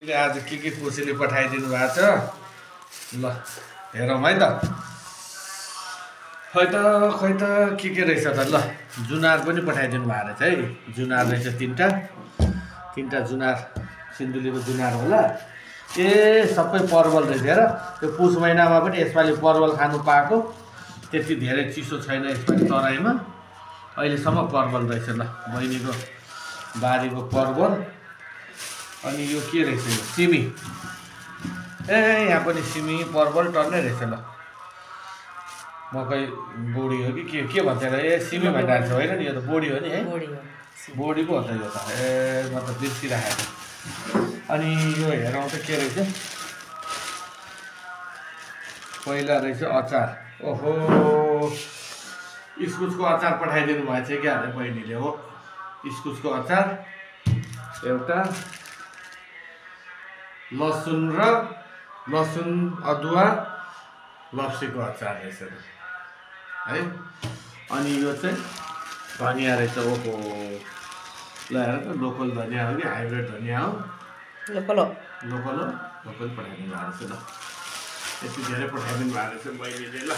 आज के कोसीले पठाइदिनु भएको छ ल हेरौँ है त खै त के रहेछ त ल जुनार पनि पठाइदिनु भएको रहेछ है जुनार रहेछ तीनटा जुनार सिन्धुलीको जुनार होला ए सबै परवल रहेछ हेर त्यो पुस महिनामा पनि यसपालि परवल खानु पाएको त्यति धेरै चिसो छैन यसपालि तराईमा अहिलेसम्म परवल रहेछ ल बहिनीको बारीको परवल अनि यो के रहेछ यो सिमी ए यहाँ पनि सिमी परवल टन्नै रहेछ ल मकै बोडी हो कि के भन्छ ए सिमी भइरहेको छ होइन नि यो त बोडी हो नि है बोडी पो हो त यो त ए म त बिर्सिराखेको अनि यो हेरौँ त के रहेछ पहिला रहेछ अचार ओहो इस्कुसको अचार पठाइदिनु भएको छ क्या बहिनीले हो इस्कुसको अचार एउटा लसुन अदुवा लप्सीको अचार रहेछ है अनि यो चाहिँ धनिया रहेछ ओहो ल हेर त लोकल धनिया हो कि हाइब्रिड धनिया हो लोकल पठाइदिनु भएको रहेछ ल यति धेरै पठाइदिनु भएको रहेछ बहिनीले ल